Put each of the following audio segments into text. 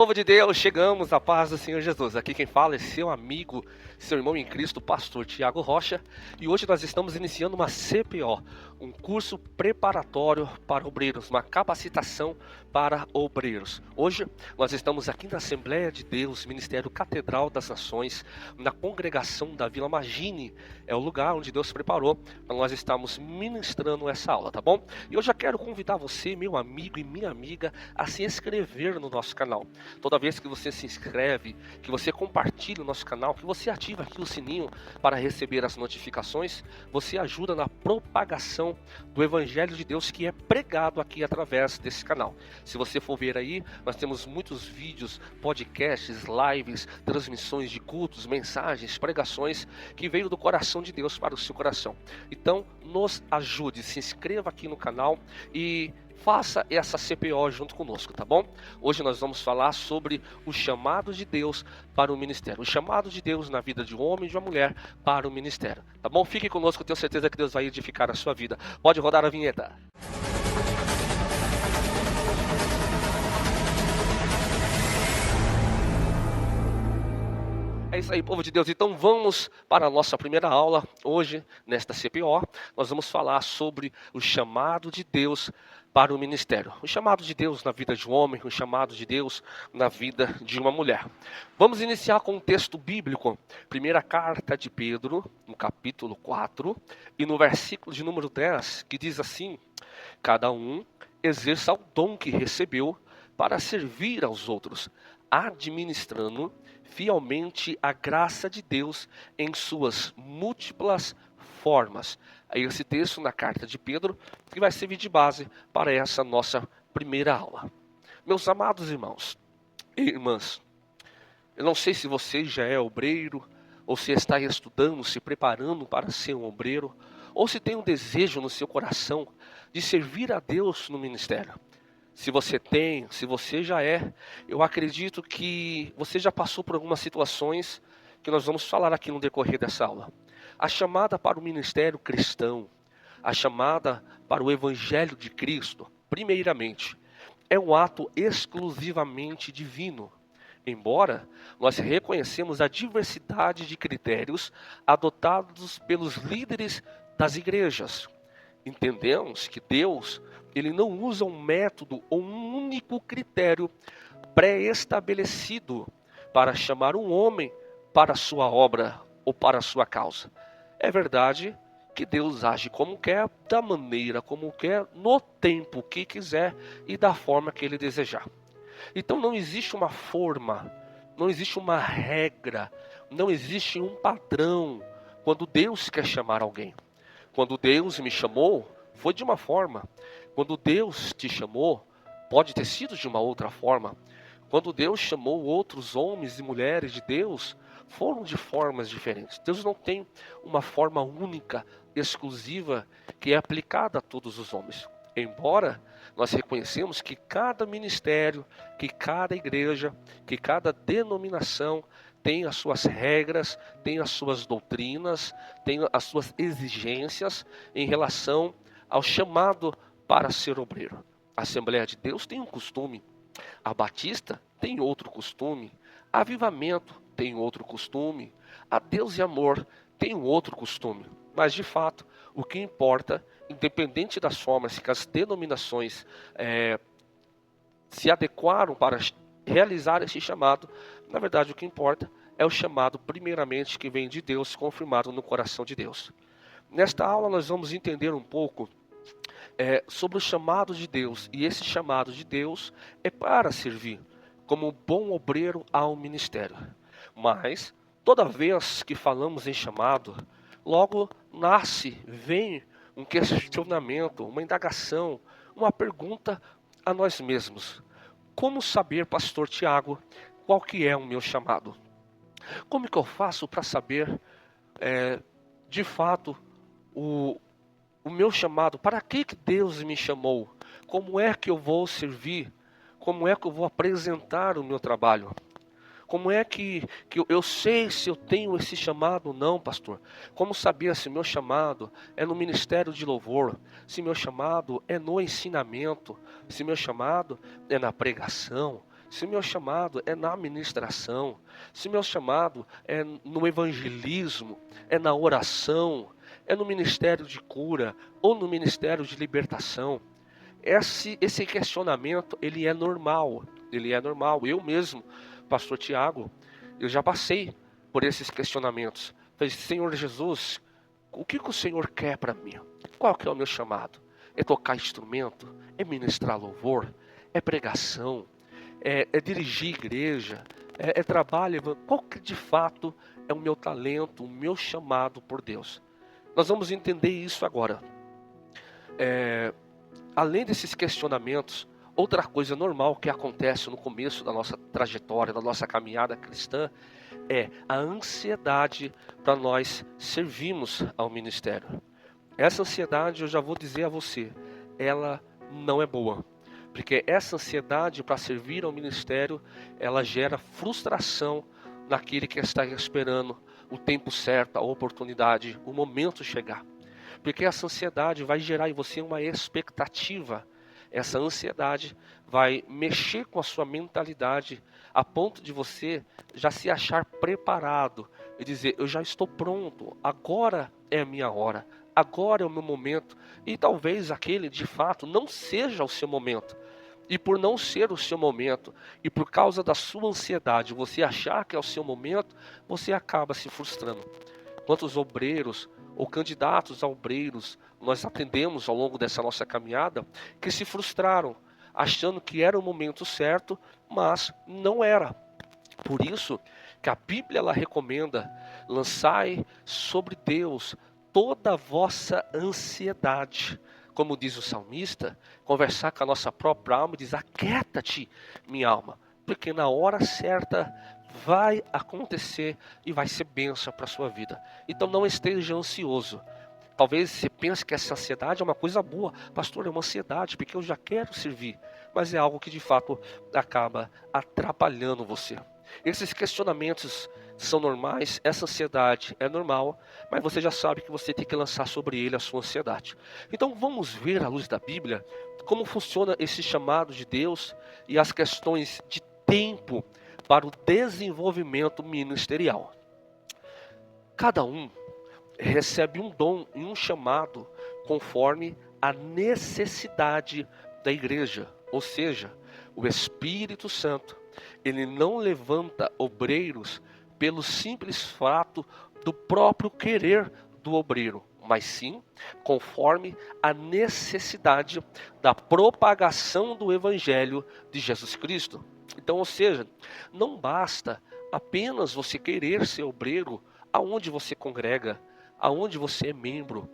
Povo de Deus, chegamos à paz do Senhor Jesus. Aqui quem fala é seu amigo, seu irmão em Cristo, pastor Tiago Rocha. E hoje nós estamos iniciando uma CPO, um curso preparatório para obreiros, uma capacitação para obreiros. Hoje nós estamos aqui na Assembleia de Deus, Ministério Catedral das Nações, na congregação da Vila Magine. É o lugar onde Deus preparou para nós estarmos ministrando essa aula, tá bom? E hoje eu quero convidar você, meu amigo e minha amiga, a se inscrever no nosso canal. Toda vez que você se inscreve, que você compartilha o nosso canal, que você ativa aqui o sininho para receber as notificações, você ajuda na propagação do Evangelho de Deus que é pregado aqui através desse canal. Se você for ver aí, nós temos muitos vídeos, podcasts, lives, transmissões de cultos, mensagens, pregações que veio do coração de Deus para o seu coração. Então, nos ajude, se inscreva aqui no canal e faça essa CPO junto conosco, tá bom? Hoje nós vamos falar sobre o chamado de Deus para o ministério. O chamado de Deus na vida de um homem e de uma mulher para o ministério, tá bom? Fique conosco, eu tenho certeza que Deus vai edificar a sua vida. Pode rodar a vinheta. É isso aí, povo de Deus. Então vamos para a nossa primeira aula. Hoje, nesta CPO, nós vamos falar sobre o chamado de Deus para o ministério. O chamado de Deus na vida de um homem, o chamado de Deus na vida de uma mulher. Vamos iniciar com um texto bíblico. Primeira carta de Pedro, no capítulo 4, e no versículo de número 10, que diz assim: cada um exerça o dom que recebeu para servir aos outros, administrando fielmente a graça de Deus em suas múltiplas formas. Aí esse texto na carta de Pedro que vai servir de base para essa nossa primeira aula. Meus amados irmãos e irmãs, eu não sei se você já é obreiro, ou se está estudando, se preparando para ser um obreiro, ou se tem um desejo no seu coração de servir a Deus no ministério. Se você tem, se você já é, eu acredito que você já passou por algumas situações que nós vamos falar aqui no decorrer dessa aula. A chamada para o ministério cristão, a chamada para o evangelho de Cristo, primeiramente, é um ato exclusivamente divino. Embora nós reconhecemos a diversidade de critérios adotados pelos líderes das igrejas, entendemos que Deus, ele não usa um método ou um único critério pré-estabelecido para chamar um homem para a sua obra ou para a sua causa. É verdade que Deus age como quer, da maneira como quer, no tempo que quiser e da forma que ele desejar. Então não existe uma forma, não existe uma regra, não existe um padrão quando Deus quer chamar alguém. Quando Deus me chamou, foi de uma forma. Quando Deus te chamou, pode ter sido de uma outra forma. Quando Deus chamou outros homens e mulheres de Deus, foram de formas diferentes. Deus não tem uma forma única, exclusiva, que é aplicada a todos os homens. Embora nós reconhecemos que cada ministério, que cada igreja, que cada denominação tem as suas regras, tem as suas doutrinas, tem as suas exigências em relação ao chamado para ser obreiro. A Assembleia de Deus tem um costume, a Batista tem outro costume, a Avivamento tem outro costume, a Deus e Amor tem um outro costume. Mas de fato, o que importa, independente das formas que as denominações se adequaram para realizar esse chamado, na verdade o que importa é o chamado primeiramente que vem de Deus, confirmado no coração de Deus. Nesta aula nós vamos entender um pouco sobre o chamado de Deus, e esse chamado de Deus é para servir como bom obreiro ao ministério. Mas toda vez que falamos em chamado, logo vem um questionamento, uma indagação, uma pergunta a nós mesmos. Como saber, pastor Tiago, qual que é o meu chamado? Como que eu faço para saber, de fato, o meu chamado? Para que Deus me chamou? Como é que eu vou servir? Como é que eu vou apresentar o meu trabalho? Como é que eu sei se eu tenho esse chamado ou não, pastor? Como saber se meu chamado é no ministério de louvor, se meu chamado é no ensinamento, se meu chamado é na pregação, se o meu chamado é na ministração, se o meu chamado é no evangelismo, é na oração, é no ministério de cura ou no ministério de libertação. Esse questionamento, ele é normal, ele é normal. Eu mesmo, pastor Tiago, eu já passei por esses questionamentos. Falei, Senhor Jesus, o que que o Senhor quer para mim? Qual que é o meu chamado? É tocar instrumento? É ministrar louvor? É pregação? É dirigir igreja? É trabalho? Qual que de fato é o meu talento, o meu chamado por Deus? Nós vamos entender isso agora. Além desses questionamentos, outra coisa normal que acontece no começo da nossa trajetória, da nossa caminhada cristã, é a ansiedade para nós servirmos ao ministério. Essa ansiedade, eu já vou dizer a você, ela não é boa. Porque essa ansiedade para servir ao ministério, ela gera frustração naquele que está esperando o tempo certo, a oportunidade, o momento chegar. Porque essa ansiedade vai gerar em você uma expectativa. Essa ansiedade vai mexer com a sua mentalidade a ponto de você já se achar preparado e dizer, eu já estou pronto, agora é a minha hora, agora é o meu momento. E talvez aquele de fato não seja o seu momento. E por não ser o seu momento, e por causa da sua ansiedade, você achar que é o seu momento, você acaba se frustrando. Quantos obreiros ou candidatos a obreiros nós atendemos ao longo dessa nossa caminhada que se frustraram, achando que era o momento certo, mas não era. Por isso que a Bíblia ela recomenda: lançai sobre Deus toda a vossa ansiedade. Como diz o salmista, conversar com a nossa própria alma e diz: aquieta-te, minha alma, porque na hora certa vai acontecer e vai ser bênção para a sua vida. Então não esteja ansioso. Talvez você pense que essa ansiedade é uma coisa boa. Pastor, é uma ansiedade porque eu já quero servir. Mas é algo que de fato acaba atrapalhando você. Esses questionamentos são normais, essa ansiedade é normal, mas você já sabe que você tem que lançar sobre ele a sua ansiedade. Então vamos ver à luz da Bíblia como funciona esse chamado de Deus e as questões de tempo para o desenvolvimento ministerial. Cada um recebe um dom e um chamado conforme a necessidade da igreja. Ou seja, o Espírito Santo, ele não levanta obreiros pelo simples fato do próprio querer do obreiro, mas sim conforme a necessidade da propagação do Evangelho de Jesus Cristo. Então, ou seja, não basta apenas você querer ser obreiro aonde você congrega, aonde você é membro.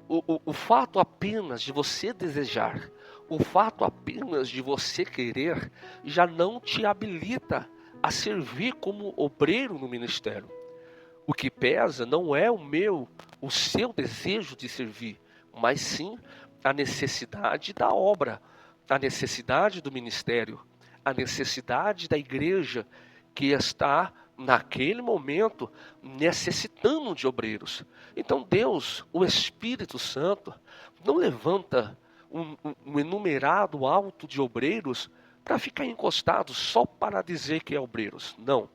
O fato apenas de você desejar, o fato apenas de você querer, já não te habilita a servir como obreiro no ministério. O que pesa não é o seu desejo de servir, mas sim a necessidade da obra, a necessidade do ministério, a necessidade da igreja que está naquele momento necessitando de obreiros. Então Deus, o Espírito Santo, não levanta um enumerado alto de obreiros para ficar encostado só para dizer que é obreiros. Não.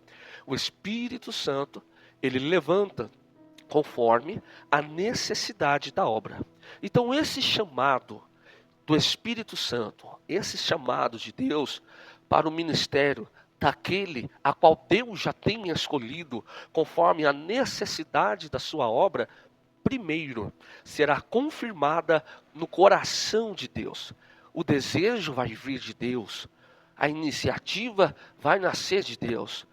O Espírito Santo, ele levanta conforme a necessidade da obra. Então esse chamado do Espírito Santo, esse chamado de Deus para o ministério daquele a qual Deus já tem escolhido, conforme a necessidade da sua obra, primeiro será confirmada no coração de Deus. O desejo vai vir de Deus, a iniciativa vai nascer de Deus.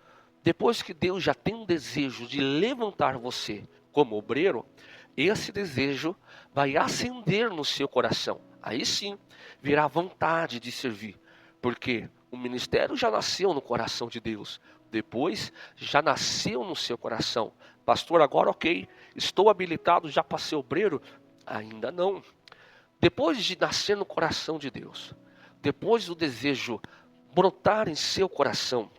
Depois que Deus já tem um desejo de levantar você como obreiro, esse desejo vai acender no seu coração. Aí sim, virá vontade de servir, porque o ministério já nasceu no coração de Deus. Depois, já nasceu no seu coração. Pastor, agora ok, estou habilitado já para ser obreiro? Ainda não. Depois de nascer no coração de Deus, depois do desejo brotar em seu coração,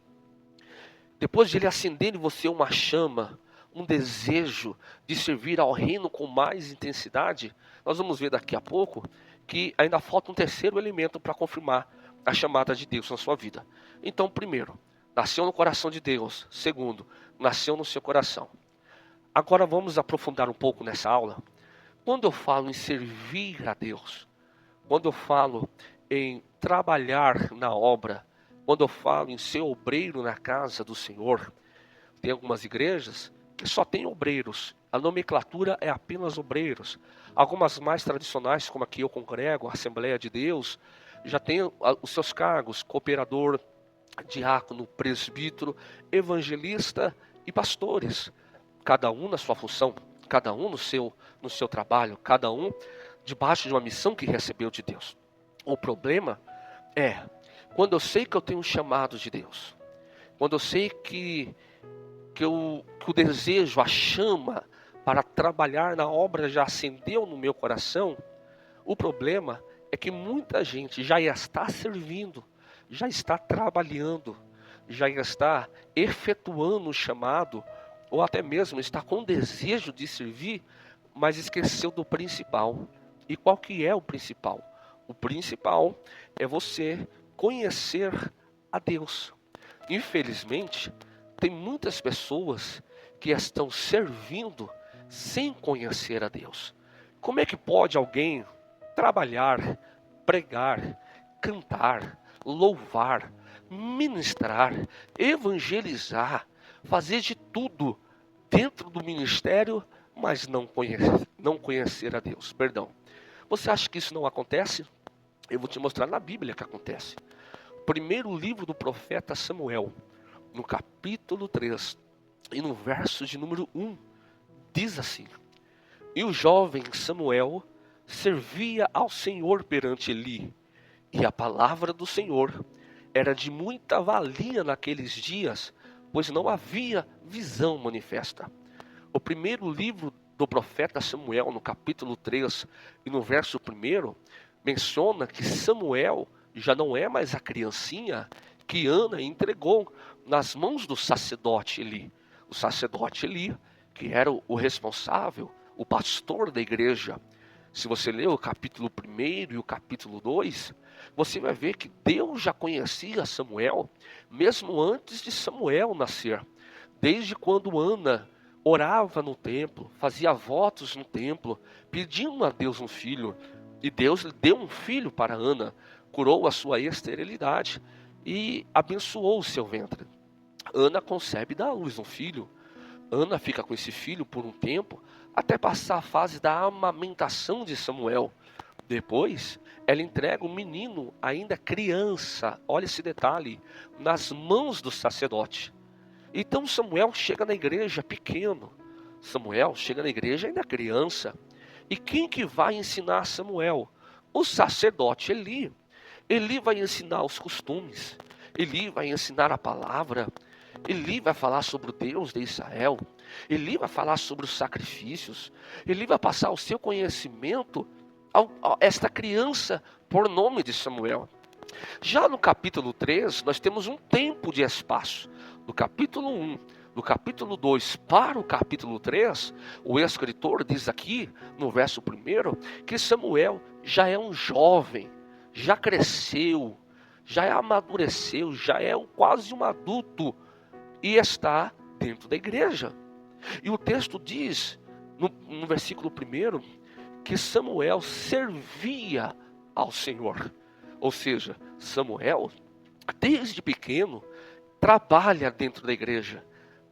depois de ele acender em você uma chama, um desejo de servir ao reino com mais intensidade, nós vamos ver daqui a pouco que ainda falta um terceiro elemento para confirmar a chamada de Deus na sua vida. Então, primeiro, nasceu no coração de Deus. Segundo, nasceu no seu coração. Agora vamos aprofundar um pouco nessa aula. Quando eu falo em servir a Deus, quando eu falo em trabalhar na obra, quando eu falo em ser obreiro na casa do Senhor, tem algumas igrejas que só tem obreiros. A nomenclatura é apenas obreiros. Algumas mais tradicionais, como aqui eu congrego, a Assembleia de Deus, já tem os seus cargos: cooperador, diácono, presbítero, evangelista e pastores. Cada um na sua função, cada um no seu trabalho, cada um debaixo de uma missão que recebeu de Deus. O problema é quando eu sei que eu tenho um chamado de Deus, quando eu sei que o desejo, a chama para trabalhar na obra já acendeu no meu coração. O problema é que muita gente já está servindo, já está trabalhando, já está efetuando o chamado, ou até mesmo está com desejo de servir, mas esqueceu do principal. E qual que é o principal? O principal é você conhecer a Deus. Infelizmente, tem muitas pessoas que estão servindo sem conhecer a Deus. Como é que pode alguém trabalhar, pregar, cantar, louvar, ministrar, evangelizar, fazer de tudo dentro do ministério, mas não conhecer a Deus? Perdão. Você acha que isso não acontece? Eu vou te mostrar na Bíblia que acontece. Primeiro livro do profeta Samuel, no capítulo 3 e no verso de número 1, diz assim: E o jovem Samuel servia ao Senhor perante Eli, e a palavra do Senhor era de muita valia naqueles dias, pois não havia visão manifesta. O primeiro livro do profeta Samuel, no capítulo 3 e no verso 1, menciona que Samuel já não é mais a criancinha que Ana entregou nas mãos do sacerdote Eli. O sacerdote Eli, que era o responsável, o pastor da igreja. Se você ler o capítulo 1 e o capítulo 2, você vai ver que Deus já conhecia Samuel, mesmo antes de Samuel nascer. Desde quando Ana orava no templo, fazia votos no templo, pedindo a Deus um filho. E Deus lhe deu um filho para Ana, curou a sua esterilidade e abençoou o seu ventre. Ana concebe e dá à luz um filho. Ana fica com esse filho por um tempo, até passar a fase da amamentação de Samuel. Depois, ela entrega o menino, ainda criança, olha esse detalhe, nas mãos do sacerdote. Então Samuel chega na igreja pequeno. Samuel chega na igreja ainda criança. E quem que vai ensinar Samuel? O sacerdote Eli. Eli vai ensinar os costumes. Eli vai ensinar a palavra. Eli vai falar sobre o Deus de Israel. Eli vai falar sobre os sacrifícios. Eli vai passar o seu conhecimento a esta criança por nome de Samuel. Já no capítulo 3, nós temos um tempo de espaço. Do capítulo 1, do capítulo 2 para o capítulo 3, o escritor diz aqui, no verso 1, que Samuel já é um jovem, já cresceu, já amadureceu, já é quase um adulto e está dentro da igreja. E o texto diz, no versículo 1, que Samuel servia ao Senhor. Ou seja, Samuel, desde pequeno, trabalha dentro da igreja,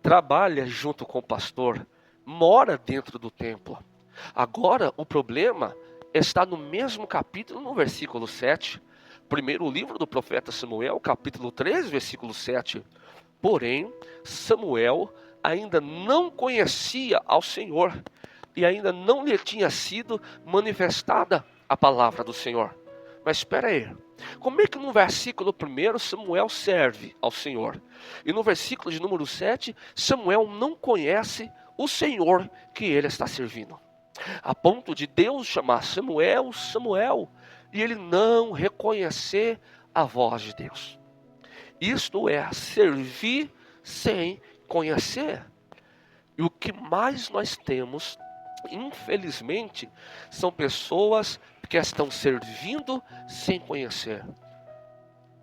trabalha junto com o pastor, mora dentro do templo. Agora, o problema está no mesmo capítulo, no versículo 7. Primeiro livro do profeta Samuel, capítulo 3, versículo 7. Porém, Samuel ainda não conhecia ao Senhor, e ainda não lhe tinha sido manifestada a palavra do Senhor. Mas espera aí, como é que no versículo 1 Samuel serve ao Senhor? E no versículo de número 7, Samuel não conhece o Senhor que ele está servindo. A ponto de Deus chamar Samuel, Samuel, e ele não reconhecer a voz de Deus. Isto é servir sem conhecer. E o que mais nós temos, infelizmente, são pessoas que estão servindo sem conhecer.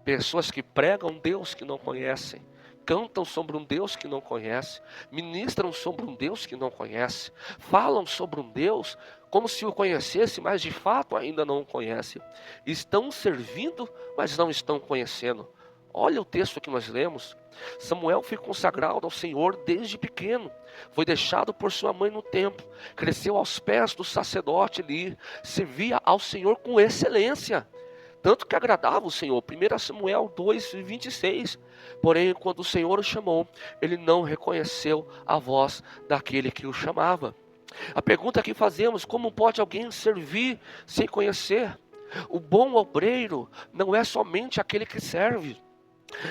Pessoas que pregam um Deus que não conhecem, cantam sobre um Deus que não conhece, ministram sobre um Deus que não conhece, falam sobre um Deus como se o conhecesse, mas de fato ainda não o conhece. Estão servindo, mas não estão conhecendo. Olha o texto que nós lemos. Samuel foi consagrado ao Senhor desde pequeno. Foi deixado por sua mãe no templo. Cresceu aos pés do sacerdote ali. Servia ao Senhor com excelência. Tanto que agradava o Senhor. 1 Samuel 2:26. Porém, quando o Senhor o chamou, ele não reconheceu a voz daquele que o chamava. A pergunta que fazemos: como pode alguém servir sem conhecer? O bom obreiro não é somente aquele que serve,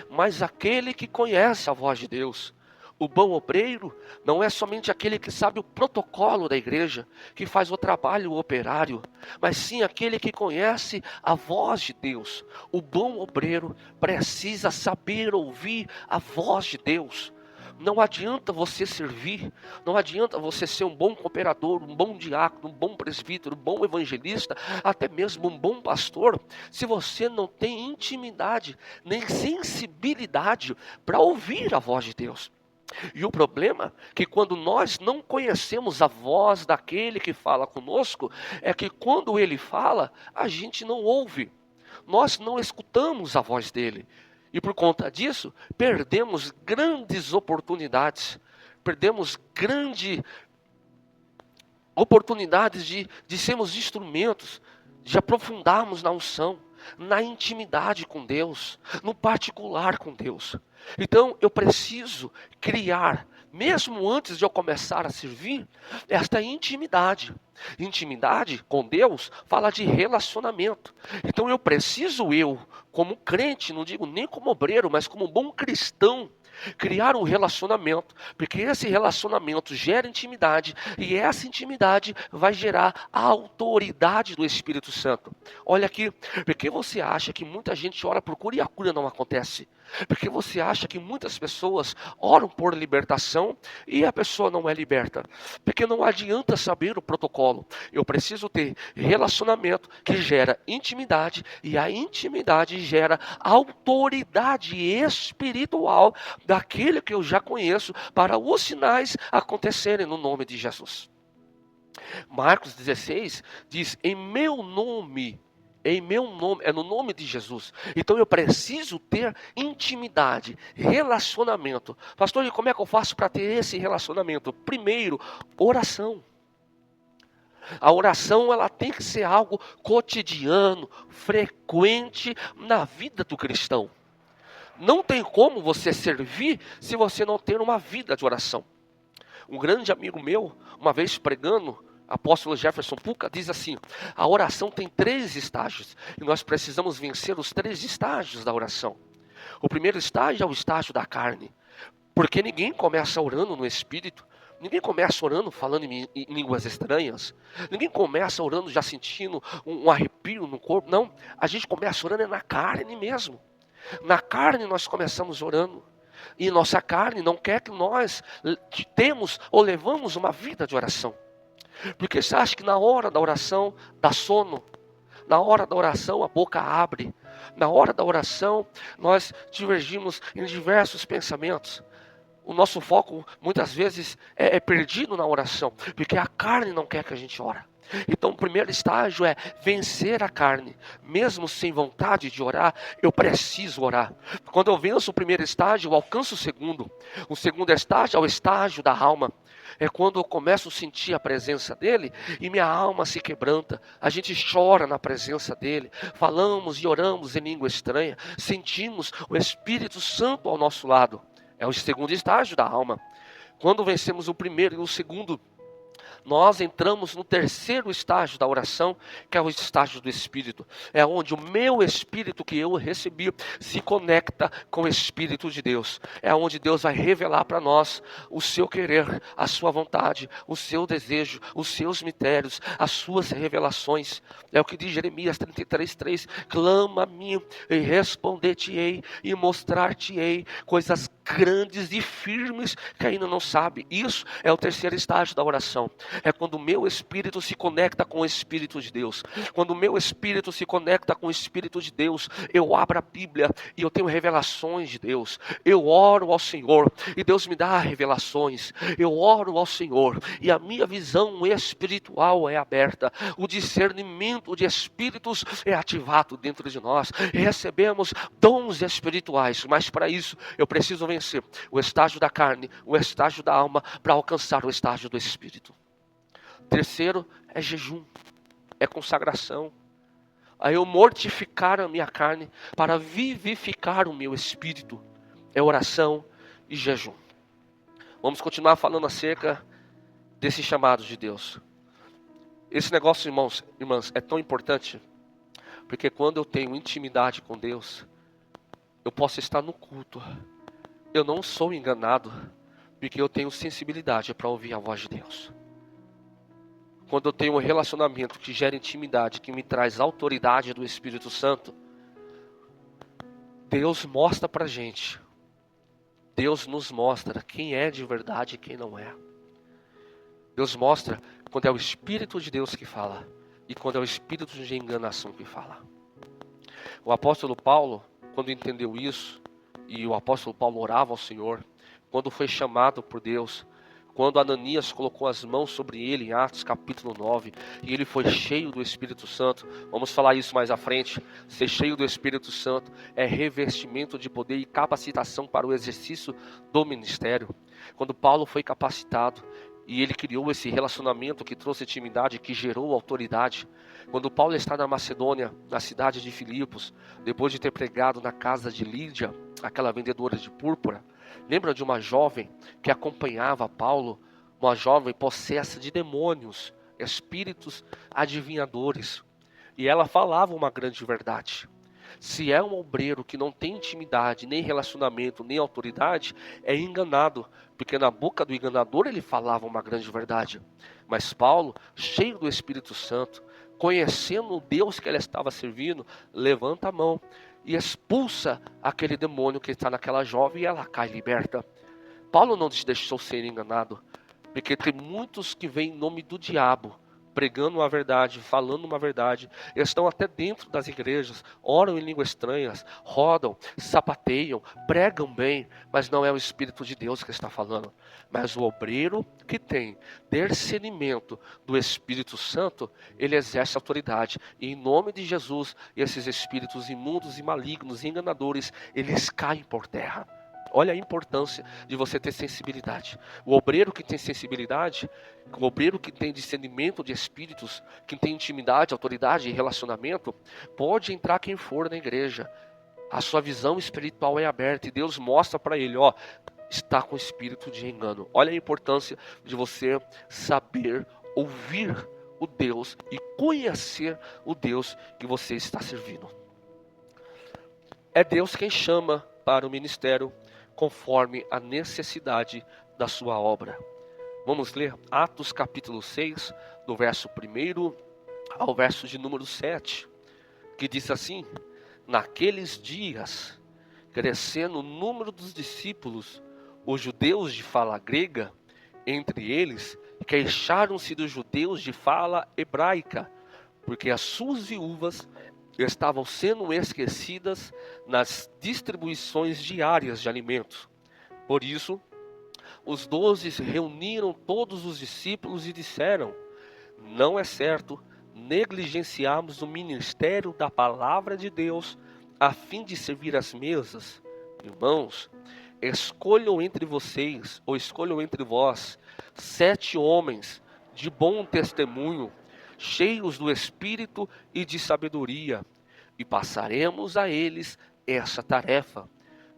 mas aquele que conhece a voz de Deus. O bom obreiro não é somente aquele que sabe o protocolo da igreja, que faz o trabalho operário, mas sim aquele que conhece a voz de Deus. O bom obreiro precisa saber ouvir a voz de Deus. Não adianta você servir, não adianta você ser um bom cooperador, um bom diácono, um bom presbítero, um bom evangelista, até mesmo um bom pastor, se você não tem intimidade, nem sensibilidade para ouvir a voz de Deus. E o problema é que quando nós não conhecemos a voz daquele que fala conosco, é que quando ele fala, a gente não ouve. Nós não escutamos a voz dele. E por conta disso, perdemos grandes oportunidades. Perdemos grandes oportunidades de sermos instrumentos, de aprofundarmos na unção, na intimidade com Deus, no particular com Deus. Então eu preciso criar, mesmo antes de eu começar a servir, esta intimidade. Intimidade com Deus fala de relacionamento. Então eu preciso, como crente, não digo nem como obreiro, mas como bom cristão, criar um relacionamento, porque esse relacionamento gera intimidade, e essa intimidade vai gerar a autoridade do Espírito Santo. Olha aqui, porque você acha que muita gente ora por cura e a cura não acontece? Porque você acha que muitas pessoas oram por libertação e a pessoa não é liberta? Porque não adianta saber o protocolo. Eu preciso ter relacionamento que gera intimidade, e a intimidade gera autoridade espiritual daquele que eu já conheço, para os sinais acontecerem no nome de Jesus. Marcos 16 diz: em meu nome, é no nome de Jesus. Então eu preciso ter intimidade, relacionamento. Pastor, e como é que eu faço para ter esse relacionamento? Primeiro, oração. A oração, ela tem que ser algo cotidiano, frequente na vida do cristão. Não tem como você servir se você não ter uma vida de oração. Um grande amigo meu, uma vez pregando, apóstolo Jefferson Puca, diz assim: a oração tem 3 estágios, e nós precisamos vencer os 3 estágios da oração. O primeiro estágio é o estágio da carne, porque ninguém começa orando no Espírito, ninguém começa orando falando em línguas estranhas, ninguém começa orando já sentindo um arrepio no corpo, não, a gente começa orando na carne mesmo. Na carne nós começamos orando, e nossa carne não quer que nós temos ou levamos uma vida de oração. Porque você acha que na hora da oração dá sono, na hora da oração a boca abre, na hora da oração nós divergimos em diversos pensamentos. O nosso foco muitas vezes é perdido na oração, porque a carne não quer que a gente ore. Então o primeiro estágio é vencer a carne. Mesmo sem vontade de orar, eu preciso orar. Quando eu venço o primeiro estágio, eu alcanço o segundo. O segundo estágio é o estágio da alma. É quando eu começo a sentir a presença dele e minha alma se quebranta. A gente chora na presença dele. Falamos e oramos em língua estranha. Sentimos o Espírito Santo ao nosso lado. É o segundo estágio da alma. Quando vencemos o primeiro e o segundo, nós entramos no terceiro estágio da oração, que é o estágio do Espírito. É onde o meu Espírito que eu recebi se conecta com o Espírito de Deus. É onde Deus vai revelar para nós o seu querer, a sua vontade, o seu desejo, os seus mistérios, as suas revelações. É o que diz Jeremias 33:3. Clama a mim e responder-te-ei e mostrar-te-ei coisas grandes e firmes que ainda não sabe. Isso é o terceiro estágio da oração. É quando o meu espírito se conecta com o Espírito de Deus. Quando o meu espírito se conecta com o Espírito de Deus, eu abro a Bíblia e eu tenho revelações de Deus. Eu oro ao Senhor e Deus me dá revelações. Eu oro ao Senhor e a minha visão espiritual é aberta. O discernimento de espíritos é ativado dentro de nós. Recebemos dons espirituais, mas para isso eu preciso vencer o estágio da carne, o estágio da alma, para alcançar o estágio do espírito. Terceiro é jejum, é consagração. A eu mortificar a minha carne para vivificar o meu espírito. É oração e jejum. Vamos continuar falando acerca desse chamado de Deus. Esse negócio, irmãs, é tão importante, porque quando eu tenho intimidade com Deus, eu posso estar no culto, eu não sou enganado, porque eu tenho sensibilidade para ouvir a voz de Deus. Quando eu tenho um relacionamento que gera intimidade, que me traz autoridade do Espírito Santo, Deus mostra para a gente, Deus nos mostra quem é de verdade e quem não é. Deus mostra quando é o Espírito de Deus que fala e quando é o Espírito de enganação que fala. O apóstolo Paulo, quando entendeu isso, e o apóstolo Paulo orava ao Senhor, quando foi chamado por Deus, quando Ananias colocou as mãos sobre ele em Atos capítulo 9, e ele foi cheio do Espírito Santo. Vamos falar isso mais à frente. Ser cheio do Espírito Santo é revestimento de poder e capacitação para o exercício do ministério. Quando Paulo foi capacitado, e ele criou esse relacionamento que trouxe intimidade, que gerou autoridade. Quando Paulo está na Macedônia, na cidade de Filipos, depois de ter pregado na casa de Lídia, aquela vendedora de púrpura, lembra de uma jovem que acompanhava Paulo, uma jovem possessa de demônios, espíritos adivinhadores, e ela falava uma grande verdade. Se é um obreiro que não tem intimidade, nem relacionamento, nem autoridade, é enganado, porque na boca do enganador ele falava uma grande verdade. Mas Paulo, cheio do Espírito Santo, conhecendo o Deus que ele estava servindo, levanta a mão e expulsa aquele demônio que está naquela jovem e ela cai liberta. Paulo não se deixou ser enganado, porque tem muitos que vêm em nome do diabo, pregando uma verdade, falando uma verdade, estão até dentro das igrejas, oram em línguas estranhas, rodam, sapateiam, pregam bem, mas não é o Espírito de Deus que está falando. Mas o obreiro que tem discernimento do Espírito Santo, ele exerce autoridade, e em nome de Jesus, esses espíritos imundos e malignos e enganadores, eles caem por terra. Olha a importância de você ter sensibilidade. O obreiro que tem sensibilidade, o obreiro que tem discernimento de espíritos, que tem intimidade, autoridade e relacionamento, pode entrar quem for na igreja. A sua visão espiritual é aberta e Deus mostra para ele, ó, está com espírito de engano. Olha a importância de você saber ouvir o Deus e conhecer o Deus que você está servindo. É Deus quem chama para o ministério conforme a necessidade da sua obra. Vamos ler Atos capítulo 6, do verso 1 ao verso de número 7, que diz assim: naqueles dias, crescendo o número dos discípulos, os judeus de fala grega, entre eles, queixaram-se dos judeus de fala hebraica, porque as suas viúvas estavam sendo esquecidas nas distribuições diárias de alimentos. Por isso, os 12 reuniram todos os discípulos e disseram: não é certo negligenciarmos o ministério da palavra de Deus a fim de servir as mesas. Irmãos, escolham entre vocês, ou escolham entre vós, 7 homens de bom testemunho, cheios do Espírito e de sabedoria, e passaremos a eles essa tarefa,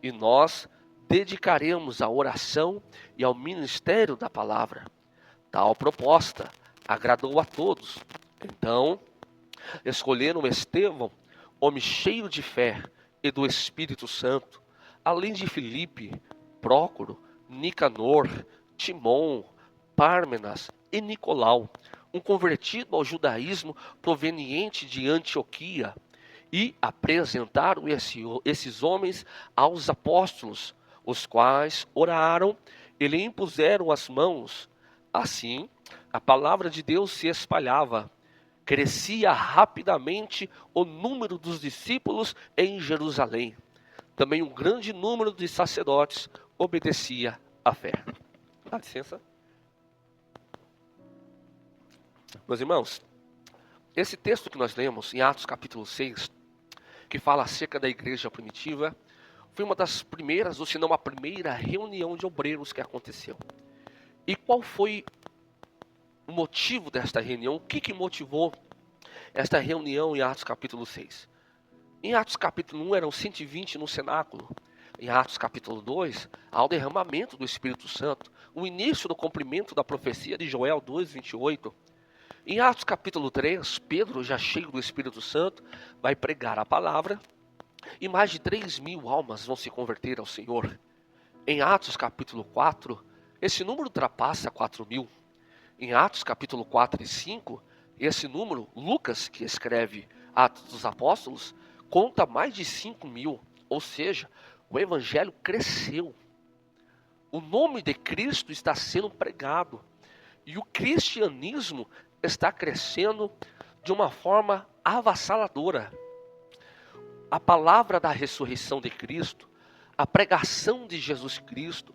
e nós dedicaremos à oração e ao ministério da palavra. Tal proposta agradou a todos. Então, escolheram Estevão, homem cheio de fé e do Espírito Santo, além de Filipe, Prócoro, Nicanor, Timon, Pármenas e Nicolau, um convertido ao judaísmo proveniente de Antioquia, e apresentaram esses homens aos apóstolos. os quais oraram e lhe impuseram as mãos. Assim, a palavra de Deus se espalhava. Crescia rapidamente o número dos discípulos em Jerusalém. Também um grande número de sacerdotes obedecia à fé. Dá licença. Meus irmãos, esse texto que nós lemos em Atos capítulo 6, que fala acerca da igreja primitiva, foi uma das primeiras, ou se não a primeira reunião de obreiros que aconteceu. E qual foi o motivo desta reunião? O que motivou esta reunião em Atos capítulo 6? Em Atos capítulo 1 eram 120 no cenáculo. Em Atos capítulo 2, há o derramamento do Espírito Santo, o início do cumprimento da profecia de Joel 2:28. Em Atos capítulo 3, Pedro, já cheio do Espírito Santo, vai pregar a palavra e mais de 3.000 almas vão se converter ao Senhor. Em Atos capítulo 4, esse número ultrapassa 4.000. Em Atos capítulo 4 e 5, esse número, Lucas, que escreve Atos dos Apóstolos, conta mais de 5.000, ou seja, o evangelho cresceu. O nome de Cristo está sendo pregado e o cristianismo está crescendo de uma forma avassaladora. A palavra da ressurreição de Cristo, a pregação de Jesus Cristo,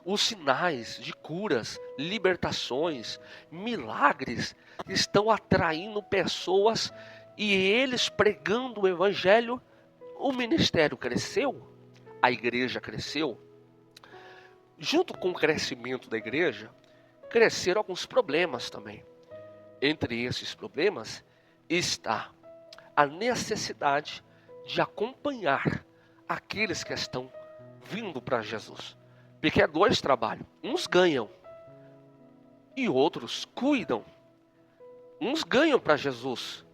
os sinais de curas, libertações, milagres estão atraindo pessoas e eles pregando o evangelho, o ministério cresceu, a igreja cresceu. Junto com o crescimento da igreja, cresceram alguns problemas também. Entre esses problemas está a necessidade de acompanhar aqueles que estão vindo para Jesus. Porque é dois trabalhos. Uns ganham e outros cuidam. Uns ganham para Jesus,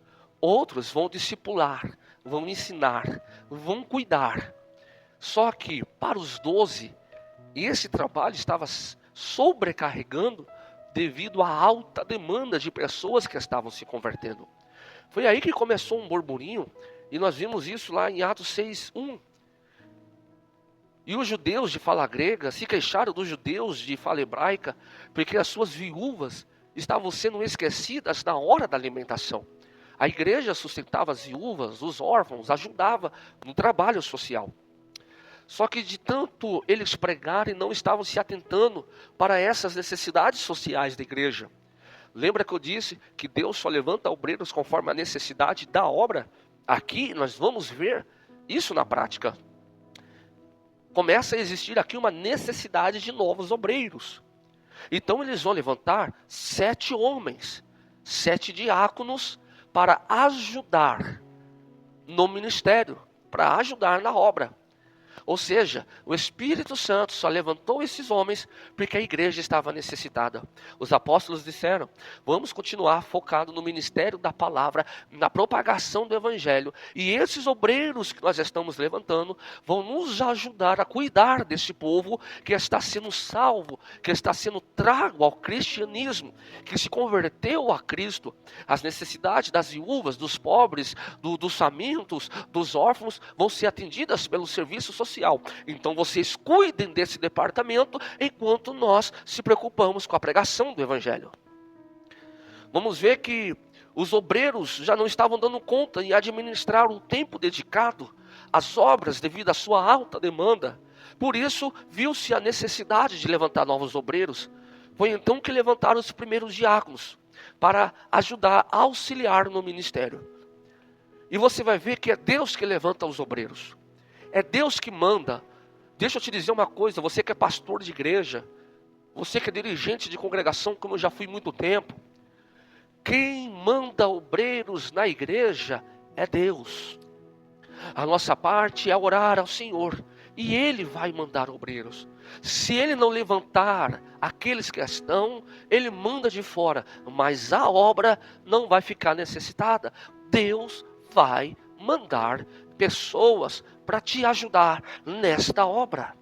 outros vão discipular, vão ensinar, vão cuidar. Só que para os 12, esse trabalho estava sobrecarregando devido à alta demanda de pessoas que estavam se convertendo. Foi aí que começou um burburinho, e nós vimos isso lá em Atos 6:1. E os judeus de fala grega se queixaram dos judeus de fala hebraica, porque as suas viúvas estavam sendo esquecidas na hora da alimentação. A igreja sustentava as viúvas, os órfãos, ajudava no trabalho social. Só que de tanto eles pregarem, não estavam se atentando para essas necessidades sociais da igreja. Lembra que eu disse que Deus só levanta obreiros conforme a necessidade da obra? Aqui nós vamos ver isso na prática. Começa a existir aqui uma necessidade de novos obreiros. Então eles vão levantar 7 homens, 7 diáconos para ajudar no ministério, para ajudar na obra. Ou seja, o Espírito Santo só levantou esses homens porque a igreja estava necessitada. Os apóstolos disseram: vamos continuar focado no ministério da palavra, na propagação do evangelho. E esses obreiros que nós estamos levantando vão nos ajudar a cuidar desse povo que está sendo salvo, que está sendo trago ao cristianismo, que se converteu a Cristo. As necessidades das viúvas, dos pobres, dos famintos, dos órfãos vão ser atendidas pelo serviço social. Então vocês cuidem desse departamento enquanto nós se preocupamos com a pregação do evangelho. Vamos ver que os obreiros já não estavam dando conta em administrar o tempo dedicado às obras devido à sua alta demanda. Por isso viu-se a necessidade de levantar novos obreiros. Foi então que levantaram os primeiros diáconos para ajudar, auxiliar no ministério. E você vai ver que é Deus que levanta os obreiros. É Deus que manda. Deixa eu te dizer uma coisa, você que é pastor de igreja, você que é dirigente de congregação, como eu já fui muito tempo, quem manda obreiros na igreja é Deus. A nossa parte é orar ao Senhor, e Ele vai mandar obreiros. Se Ele não levantar aqueles que estão, Ele manda de fora, mas a obra não vai ficar necessitada. Deus vai mandar pessoas para te ajudar nesta obra.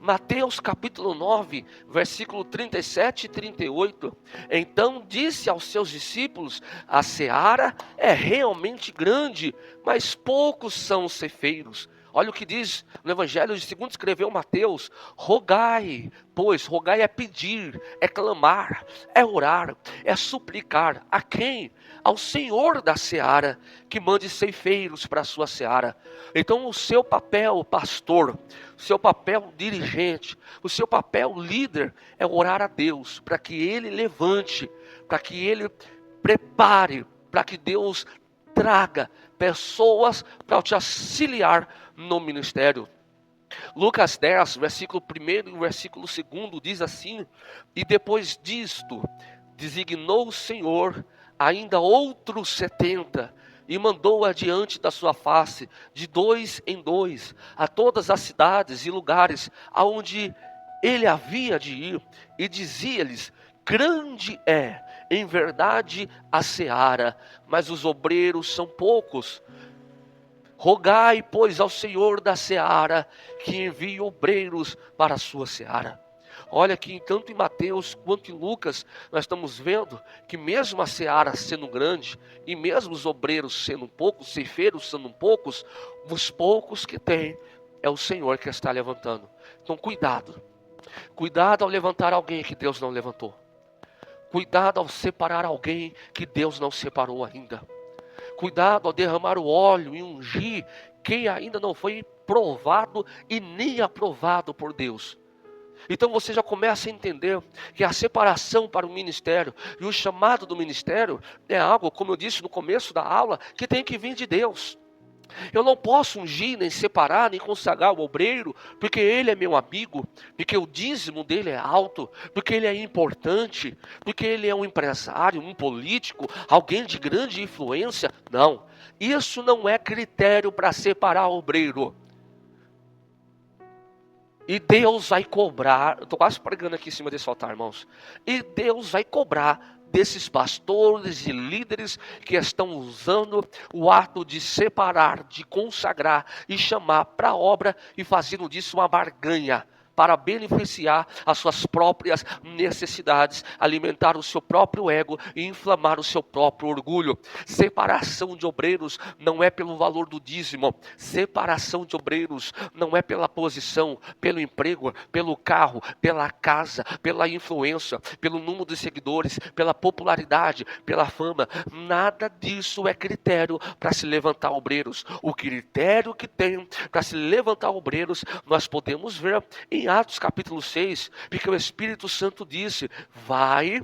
Mateus capítulo 9, versículo 37 e 38. Então disse aos seus discípulos: a seara é realmente grande, mas poucos são os ceifeiros. Olha o que diz no Evangelho segundo escreveu Mateus: rogai, pois rogai é pedir, é clamar, é orar, é suplicar. A quem? Ao Senhor da seara, que mande ceifeiros para a sua seara. Então o seu papel, pastor, o seu papel dirigente, o seu papel líder é orar a Deus, para que Ele levante, para que Ele prepare, para que Deus traga pessoas para te auxiliar no ministério. Lucas 10, versículo 1 e versículo 2 diz assim: e depois disto, designou o Senhor ainda outros 70, e mandou adiante da sua face, de 2 em 2, a todas as cidades e lugares aonde ele havia de ir, e dizia-lhes: grande é, em verdade, a seara, mas os obreiros são poucos. Rogai, pois, ao Senhor da seara, que envie obreiros para a sua seara. Olha que tanto em Mateus quanto em Lucas, nós estamos vendo que mesmo a seara sendo grande, e mesmo os obreiros sendo poucos, os ceifeiros sendo poucos, os poucos que tem, é o Senhor que está levantando. Então cuidado, cuidado ao levantar alguém que Deus não levantou. Cuidado ao separar alguém que Deus não separou ainda. Cuidado ao derramar o óleo e ungir quem ainda não foi provado e nem aprovado por Deus. Então você já começa a entender que a separação para o ministério e o chamado do ministério é algo, como eu disse no começo da aula, que tem que vir de Deus. Eu não posso ungir, nem separar, nem consagrar o obreiro, porque ele é meu amigo, porque o dízimo dele é alto, porque ele é importante, porque ele é um empresário, um político, alguém de grande influência. Não, isso não é critério para separar o obreiro. E Deus vai cobrar, eu estou quase pregando aqui em cima desse altar, irmãos. E Deus vai cobrar desses pastores e líderes que estão usando o ato de separar, de consagrar e chamar para a obra e fazendo disso uma barganha, para beneficiar as suas próprias necessidades, alimentar o seu próprio ego e inflamar o seu próprio orgulho. Separação de obreiros não é pelo valor do dízimo, separação de obreiros não é pela posição, pelo emprego, pelo carro, pela casa, pela influência, pelo número de seguidores, pela popularidade, pela fama. Nada disso é critério para se levantar obreiros. O critério que tem para se levantar obreiros, nós podemos ver em Atos capítulo 6, porque o Espírito Santo disse: vai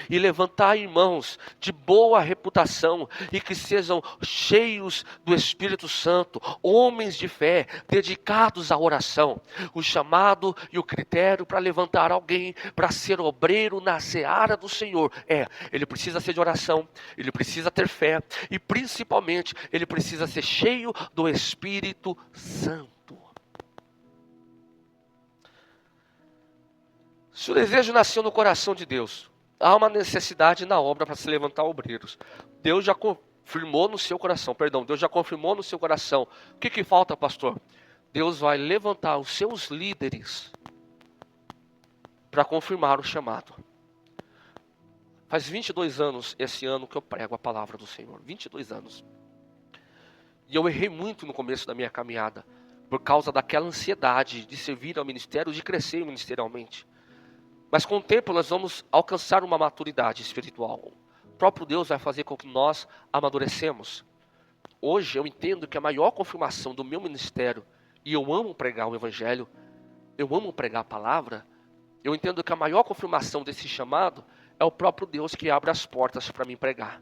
e levantar irmãos de boa reputação e que sejam cheios do Espírito Santo, homens de fé, dedicados à oração. O chamado e o critério para levantar alguém para ser obreiro na seara do Senhor ele precisa ser de oração, ele precisa ter fé e principalmente ele precisa ser cheio do Espírito Santo. Se o desejo nasceu no coração de Deus, há uma necessidade na obra para se levantar obreiros. Deus já confirmou no seu coração, Deus já confirmou no seu coração. O que falta, pastor? Deus vai levantar os seus líderes para confirmar o chamado. Faz 22 anos esse ano que eu prego a palavra do Senhor, 22 anos. E eu errei muito no começo da minha caminhada, por causa daquela ansiedade de servir ao ministério, de crescer ministerialmente. Mas com o tempo nós vamos alcançar uma maturidade espiritual. O próprio Deus vai fazer com que nós amadurecemos. Hoje eu entendo que a maior confirmação do meu ministério, e eu amo pregar o Evangelho, eu amo pregar a palavra, eu entendo que a maior confirmação desse chamado é o próprio Deus que abre as portas para mim pregar.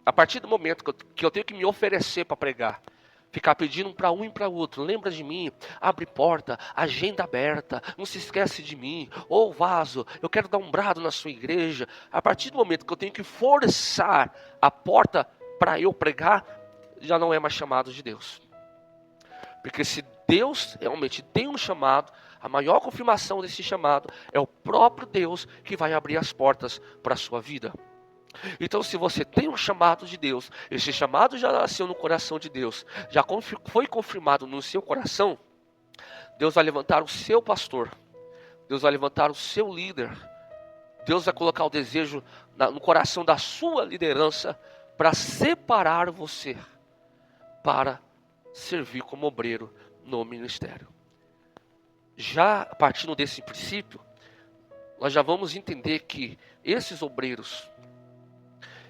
A partir do momento que eu tenho que me oferecer para pregar, ficar pedindo para um e para outro: lembra de mim, abre porta, agenda aberta, não se esquece de mim, ou vaso, eu quero dar um brado na sua igreja. A partir do momento que eu tenho que forçar a porta para eu pregar, já não é mais chamado de Deus. Porque se Deus realmente tem um chamado, a maior confirmação desse chamado é o próprio Deus que vai abrir as portas para a sua vida. Então, se você tem um chamado de Deus, esse chamado já nasceu no coração de Deus, já foi confirmado no seu coração, Deus vai levantar o seu pastor, Deus vai levantar o seu líder, Deus vai colocar o desejo no coração da sua liderança para separar você para servir como obreiro no ministério. Já partindo desse princípio, nós já vamos entender que esses obreiros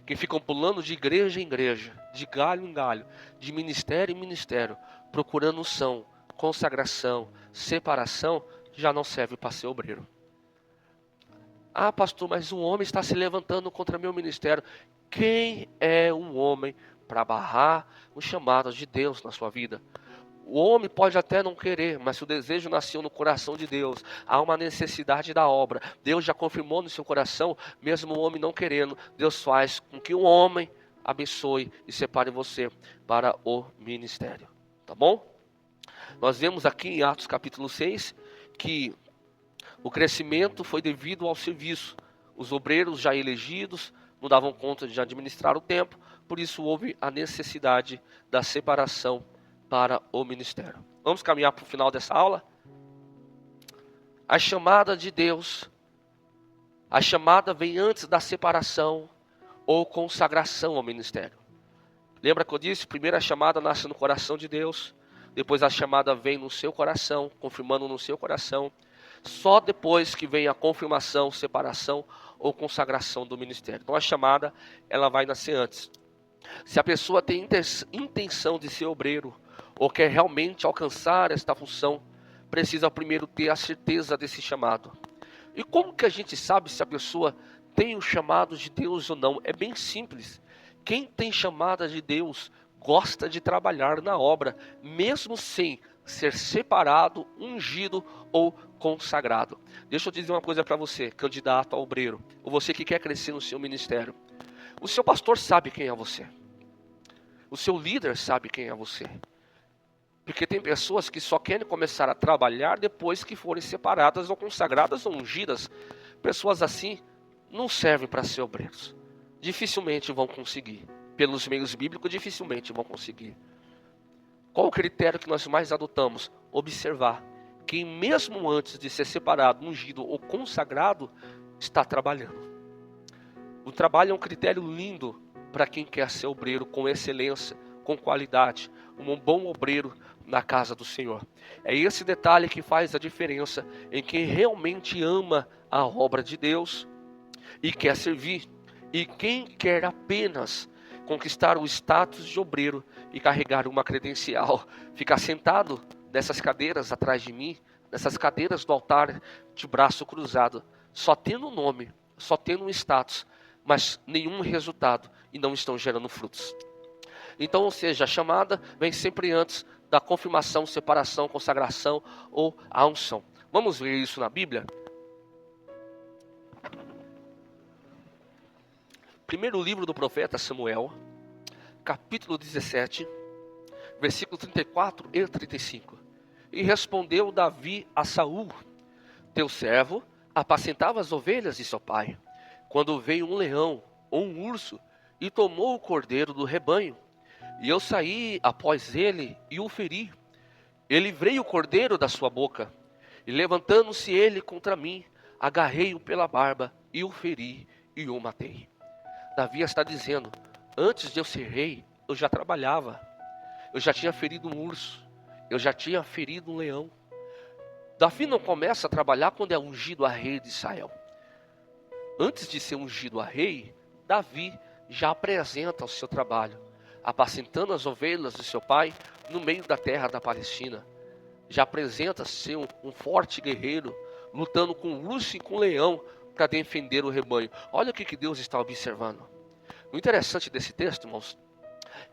que ficam pulando de igreja em igreja, de galho em galho, de ministério em ministério, procurando unção, consagração, separação, já não serve para ser obreiro. Ah, pastor, mas um homem está se levantando contra meu ministério. Quem é um homem para barrar o chamado de Deus na sua vida? O homem pode até não querer, mas se o desejo nasceu no coração de Deus, há uma necessidade da obra. Deus já confirmou no seu coração, mesmo o homem não querendo, Deus faz com que o homem abençoe e separe você para o ministério. Tá bom? Nós vemos aqui em Atos capítulo 6 que o crescimento foi devido ao serviço. Os obreiros já elegidos não davam conta de administrar o tempo, por isso houve a necessidade da separação para o ministério. Vamos caminhar para o final dessa aula? A chamada de Deus, a chamada vem antes da separação ou consagração ao ministério. Lembra que eu disse? Primeiro a chamada nasce no coração de Deus, depois a chamada vem no seu coração, confirmando no seu coração. Só depois que vem a confirmação, separação ou consagração do ministério. Então a chamada, ela vai nascer antes. Se a pessoa tem intenção de ser obreiro, ou quer realmente alcançar esta função, precisa primeiro ter a certeza desse chamado. E como que a gente sabe se a pessoa tem o chamado de Deus ou não? É bem simples. Quem tem chamada de Deus gosta de trabalhar na obra, mesmo sem ser separado, ungido ou consagrado. Deixa eu dizer uma coisa para você, candidato a obreiro, ou você que quer crescer no seu ministério. O seu pastor sabe quem é você. O seu líder sabe quem é você. Porque tem pessoas que só querem começar a trabalhar depois que forem separadas ou consagradas ou ungidas. Pessoas assim não servem para ser obreiros. Dificilmente vão conseguir. Pelos meios bíblicos, dificilmente vão conseguir. Qual o critério que nós mais adotamos? Observar quem mesmo antes de ser separado, ungido ou consagrado, está trabalhando. O trabalho é um critério lindo para quem quer ser obreiro com excelência, com qualidade, um bom obreiro na casa do Senhor. É esse detalhe que faz a diferença em quem realmente ama a obra de Deus e quer servir, e quem quer apenas conquistar o status de obreiro e carregar uma credencial, ficar sentado nessas cadeiras atrás de mim, nessas cadeiras do altar de braço cruzado, só tendo um nome, só tendo um status, mas nenhum resultado e não estão gerando frutos. Então, ou seja, a chamada vem sempre antes da confirmação, separação, consagração ou a unção. Vamos ver isso na Bíblia? Primeiro livro do profeta Samuel, capítulo 17, versículo 34 e 35. E respondeu Davi a Saul: teu servo apacentava as ovelhas de seu pai, quando veio um leão ou um urso e tomou o cordeiro do rebanho. E eu saí após ele e o feri. E livrei o cordeiro da sua boca. E levantando-se ele contra mim, agarrei-o pela barba e o feri e o matei. Davi está dizendo: antes de eu ser rei, eu já trabalhava. Eu já tinha ferido um urso. Eu já tinha ferido um leão. Davi não começa a trabalhar quando é ungido a rei de Israel. Antes de ser ungido a rei, Davi já apresenta o seu trabalho, apacentando as ovelhas de seu pai no meio da terra da Palestina. Já apresenta ser um forte guerreiro, lutando com o urso e com o leão para defender o rebanho. Olha o que Deus está observando. O interessante desse texto, irmãos,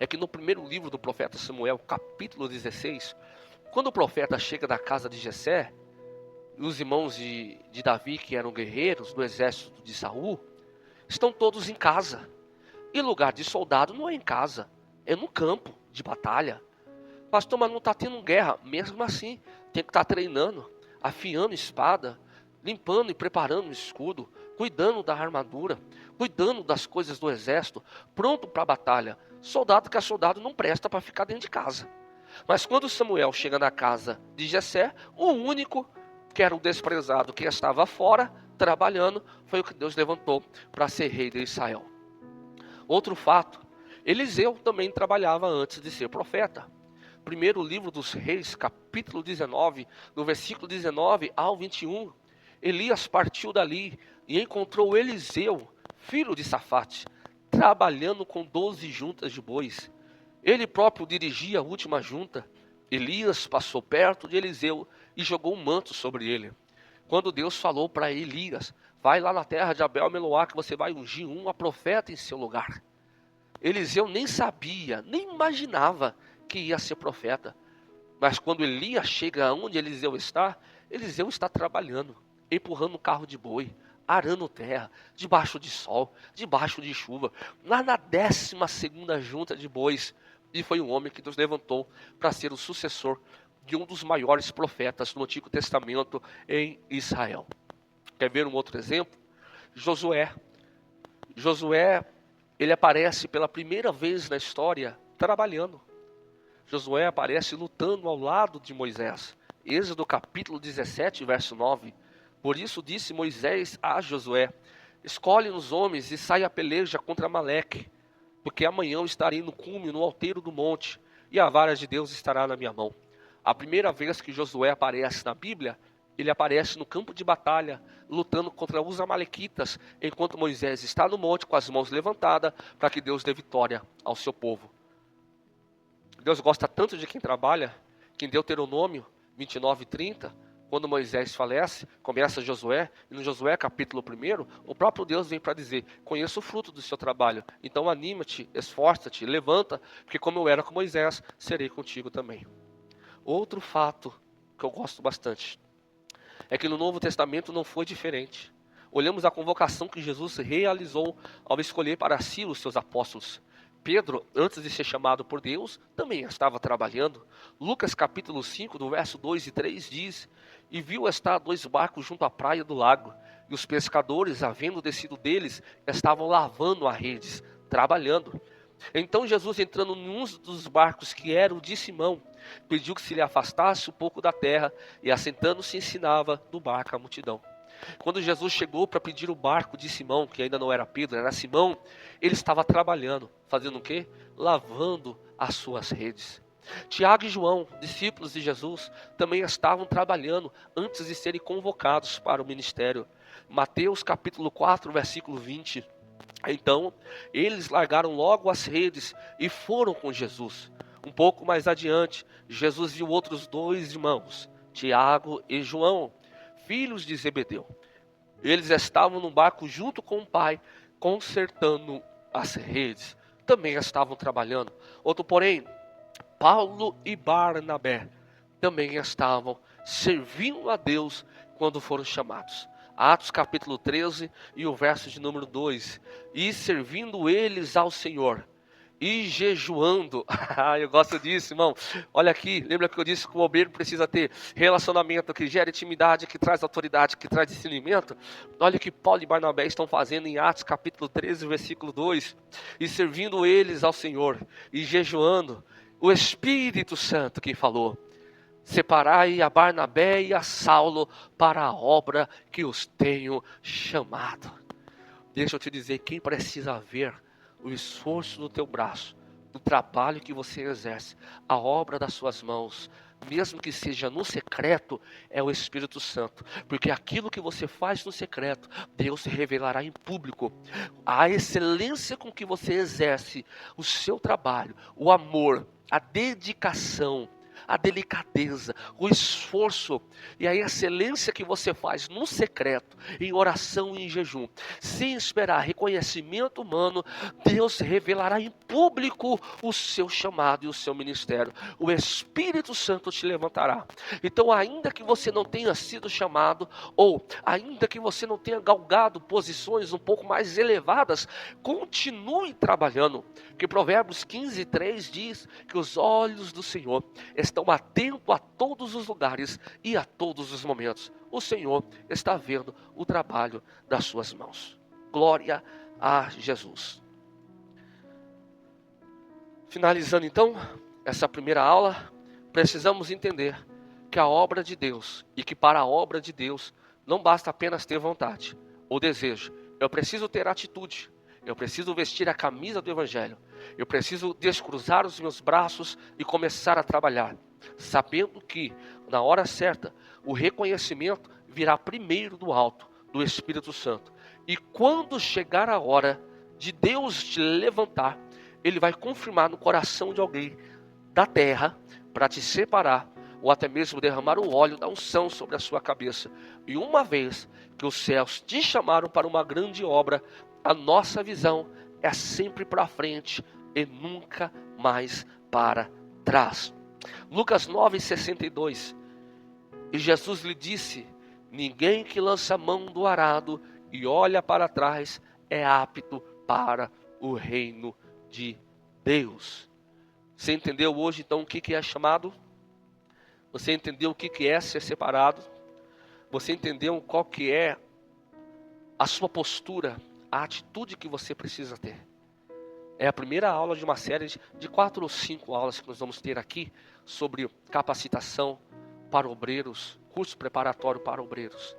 é que no primeiro livro do profeta Samuel, capítulo 16, quando o profeta chega da casa de Jessé, os irmãos de Davi, que eram guerreiros do exército de Saul, estão todos em casa. E lugar de soldado não é em casa, é no campo de batalha. Pastor, mas não está tendo guerra. Mesmo assim, tem que estar treinando, afiando espada, limpando e preparando o escudo, cuidando da armadura, cuidando das coisas do exército, pronto para a batalha. Soldado que é soldado não presta para ficar dentro de casa. Mas quando Samuel chega na casa de Jessé, o único que era o desprezado, que estava fora, trabalhando, foi o que Deus levantou para ser rei de Israel. Outro fato, Eliseu também trabalhava antes de ser profeta. primeiro livro dos Reis, capítulo 19, no versículo 19 ao 21, Elias partiu dali e encontrou Eliseu, filho de Safate, trabalhando com 12 juntas de bois. Ele próprio dirigia a última junta. Elias passou perto de Eliseu e jogou um manto sobre ele. Quando Deus falou para Elias: vai lá na terra de Abel-Meloá que você vai ungir uma profeta em seu lugar. Eliseu nem sabia, nem imaginava que ia ser profeta. Mas quando Elias chega onde Eliseu está trabalhando, empurrando um carro de boi, arando terra, debaixo de sol, debaixo de chuva, lá na 12ª junta de bois. E foi um homem que Deus levantou para ser o sucessor de um dos maiores profetas no Antigo Testamento em Israel. Quer ver um outro exemplo? Josué. Josué, ele aparece pela primeira vez na história trabalhando. Josué aparece lutando ao lado de Moisés. Êxodo capítulo 17, verso 9. Por isso disse Moisés a Josué: escolhe os homens e sai a peleja contra Amaleque, porque amanhã eu estarei no cume, no alteiro do monte, e a vara de Deus estará na minha mão. A primeira vez que Josué aparece na Bíblia, ele aparece no campo de batalha, lutando contra os amalequitas, enquanto Moisés está no monte com as mãos levantadas, para que Deus dê vitória ao seu povo. Deus gosta tanto de quem trabalha, que em Deuteronômio 29:30, quando Moisés falece, começa Josué, e no Josué capítulo 1, o próprio Deus vem para dizer: conheço o fruto do seu trabalho, então anima-te, esforça-te, levanta, porque como eu era com Moisés, serei contigo também. Outro fato que eu gosto bastante, é que no Novo Testamento não foi diferente. Olhamos a convocação que Jesus realizou ao escolher para si os seus apóstolos. Pedro, antes de ser chamado por Deus, também estava trabalhando. Lucas capítulo 5, do verso 2 e 3 diz: e viu estar 2 barcos junto à praia do lago, e os pescadores, havendo descido deles, estavam lavando as redes, trabalhando. Então Jesus, entrando num dos barcos, que era o de Simão, pediu que se lhe afastasse um pouco da terra, e assentando-se ensinava do barco a multidão. Quando Jesus chegou para pedir o barco de Simão, que ainda não era Pedro, era Simão, ele estava trabalhando, fazendo o quê? Lavando as suas redes. Tiago e João, discípulos de Jesus, também estavam trabalhando antes de serem convocados para o ministério. Mateus capítulo 4, versículo 20. Então, eles largaram logo as redes e foram com Jesus. Um pouco mais adiante, Jesus viu outros 2 irmãos, Tiago e João, filhos de Zebedeu. Eles estavam no barco junto com o pai, consertando as redes. Também estavam trabalhando. Outro porém, Paulo e Barnabé, também estavam servindo a Deus quando foram chamados. Atos capítulo 13 e o verso de número 2. E servindo eles ao Senhor, e jejuando. Eu gosto disso, irmão. Olha aqui, lembra que eu disse que o obreiro precisa ter relacionamento que gera intimidade, que traz autoridade, que traz discernimento? Olha o que Paulo e Barnabé estão fazendo em Atos capítulo 13, versículo 2. E servindo eles ao Senhor, e jejuando. O Espírito Santo que falou: separai a Barnabé e a Saulo para a obra que os tenho chamado. Deixa eu te dizer, quem precisa ver o esforço do teu braço, do trabalho que você exerce, a obra das suas mãos, mesmo que seja no secreto, é o Espírito Santo. Porque aquilo que você faz no secreto, Deus se revelará em público. A excelência com que você exerce o seu trabalho, o amor, a dedicação, a delicadeza, o esforço e a excelência que você faz no secreto, em oração e em jejum, sem esperar reconhecimento humano, Deus revelará em público o seu chamado e o seu ministério. O Espírito Santo te levantará. Então, ainda que você não tenha sido chamado, ou ainda que você não tenha galgado posições um pouco mais elevadas, continue trabalhando. Que Provérbios 15:3 diz que os olhos do Senhor estão atentos a todos os lugares e a todos os momentos. O Senhor está vendo o trabalho das suas mãos. Glória a Jesus. Finalizando então essa primeira aula, precisamos entender que a obra de Deus, e que para a obra de Deus não basta apenas ter vontade ou desejo. Eu preciso ter atitude. Eu preciso vestir a camisa do Evangelho. Eu preciso descruzar os meus braços e começar a trabalhar, sabendo que, na hora certa, o reconhecimento virá primeiro do alto, do Espírito Santo. E quando chegar a hora de Deus te levantar, Ele vai confirmar no coração de alguém da terra para te separar, ou até mesmo derramar o óleo da unção sobre a sua cabeça. E uma vez que os céus te chamaram para uma grande obra, a nossa visão é sempre para frente e nunca mais para trás. Lucas 9,62. E Jesus lhe disse: ninguém que lança a mão do arado e olha para trás é apto para o reino de Deus. Você entendeu hoje então o que é chamado? Você entendeu o que é ser separado? Você entendeu qual que é a sua postura, a atitude que você precisa ter? É a primeira aula de uma série de 4 ou 5 aulas que nós vamos ter aqui sobre capacitação para obreiros, curso preparatório para obreiros.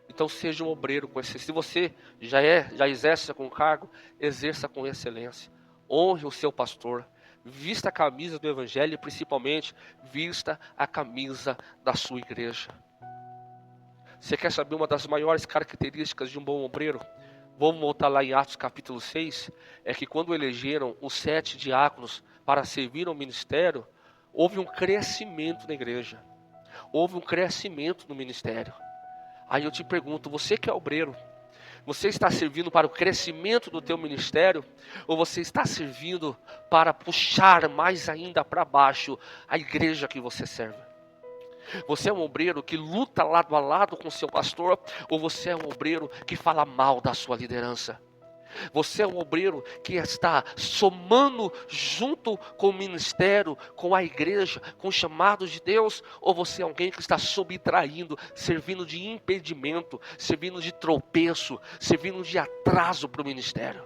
Então seja um obreiro com excelência. Se você já exerce com cargo, exerça com excelência. Honre o seu pastor. Vista a camisa do Evangelho e principalmente vista a camisa da sua igreja. Você quer saber uma das maiores características de um bom obreiro? Vamos voltar lá em Atos capítulo 6. É que quando elegeram os 7 diáconos para servir ao ministério, houve um crescimento na igreja. Houve um crescimento no ministério. Aí eu te pergunto, você que é obreiro, você está servindo para o crescimento do teu ministério? Ou você está servindo para puxar mais ainda para baixo a igreja que você serve? Você é um obreiro que luta lado a lado com o seu pastor? Ou você é um obreiro que fala mal da sua liderança? Você é um obreiro que está somando junto com o ministério, com a igreja, com os chamados de Deus? Ou você é alguém que está subtraindo, servindo de impedimento, servindo de tropeço, servindo de atraso para o ministério?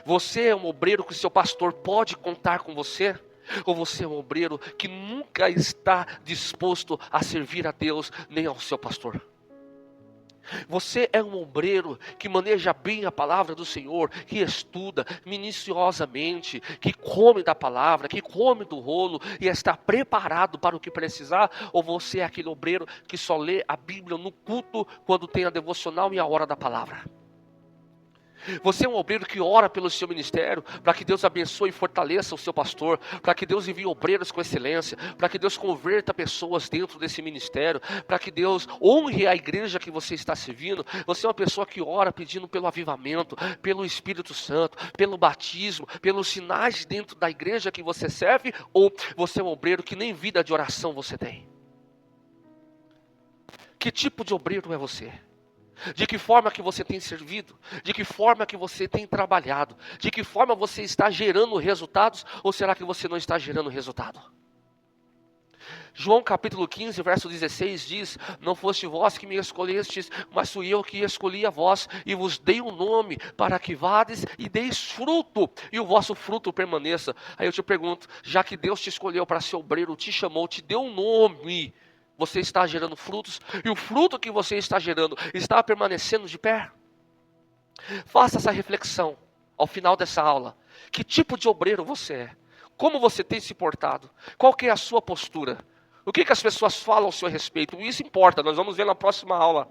Você é um obreiro que o seu pastor pode contar com você? Ou você é um obreiro que nunca está disposto a servir a Deus nem ao seu pastor? Você é um obreiro que maneja bem a palavra do Senhor, que estuda minuciosamente, que come da palavra, que come do rolo e está preparado para o que precisar? Ou você é aquele obreiro que só lê a Bíblia no culto quando tem a devocional e a hora da palavra? Você é um obreiro que ora pelo seu ministério, para que Deus abençoe e fortaleça o seu pastor, para que Deus envie obreiros com excelência, para que Deus converta pessoas dentro desse ministério, para que Deus honre a igreja que você está servindo? Você é uma pessoa que ora pedindo pelo avivamento, pelo Espírito Santo, pelo batismo, pelos sinais dentro da igreja que você serve? Ou você é um obreiro que nem vida de oração você tem? Que tipo de obreiro é você? De que forma que você tem servido? De que forma que você tem trabalhado? De que forma você está gerando resultados? Ou será que você não está gerando resultado? João capítulo 15, verso 16 diz: não foste vós que me escolhestes, mas fui eu que escolhi a vós, e vos dei um nome, para que vades e deis fruto, e o vosso fruto permaneça. Aí eu te pergunto, já que Deus te escolheu para ser obreiro, te chamou, te deu um nome, você está gerando frutos? E o fruto que você está gerando está permanecendo de pé? Faça essa reflexão ao final dessa aula. Que tipo de obreiro você é? Como você tem se portado? Qual que é a sua postura? O que as pessoas falam ao seu respeito? Isso importa, nós vamos ver na próxima aula.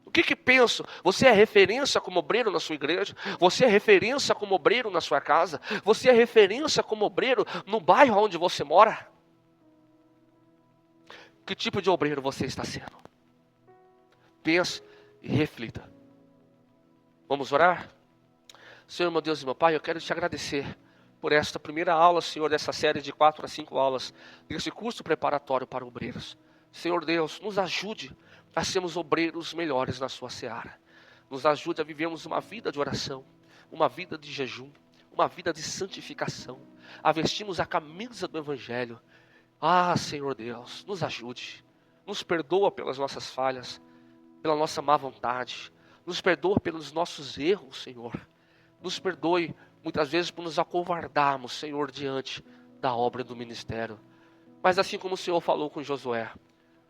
O que pensam? Você é referência como obreiro na sua igreja? Você é referência como obreiro na sua casa? Você é referência como obreiro no bairro onde você mora? Que tipo de obreiro você está sendo? Pense e reflita. Vamos orar? Senhor, meu Deus e meu Pai, eu quero te agradecer por esta primeira aula, Senhor, dessa série de 4 a 5 aulas, desse curso preparatório para obreiros. Senhor Deus, nos ajude a sermos obreiros melhores na sua seara. Nos ajude a vivermos uma vida de oração, uma vida de jejum, uma vida de santificação, a vestirmos a camisa do Evangelho. Ah, Senhor Deus, nos ajude, nos perdoa pelas nossas falhas, pela nossa má vontade, nos perdoa pelos nossos erros, Senhor. Nos perdoe muitas vezes por nos acovardarmos, Senhor, diante da obra do ministério. Mas assim como o Senhor falou com Josué,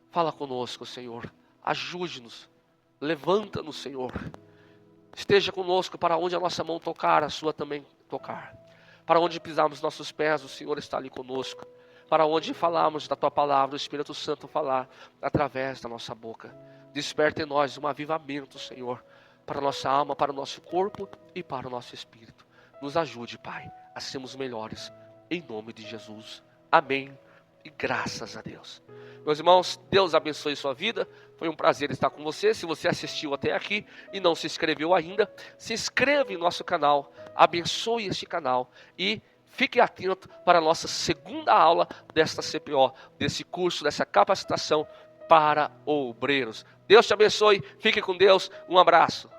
fala conosco, Senhor, ajude-nos, levanta-nos, Senhor. Esteja conosco para onde a nossa mão tocar, a sua também tocar. Para onde pisarmos nossos pés, o Senhor está ali conosco. Para onde falarmos da Tua palavra, o Espírito Santo falar através da nossa boca. Desperta em nós um avivamento, Senhor, para a nossa alma, para o nosso corpo e para o nosso espírito. Nos ajude, Pai, a sermos melhores. Em nome de Jesus. Amém. E graças a Deus. Meus irmãos, Deus abençoe sua vida. Foi um prazer estar com você. Se você assistiu até aqui e não se inscreveu ainda, se inscreva em nosso canal, abençoe este canal e fique atento para a nossa segunda aula desta CPO, desse curso, dessa capacitação para obreiros. Deus te abençoe, fique com Deus, um abraço.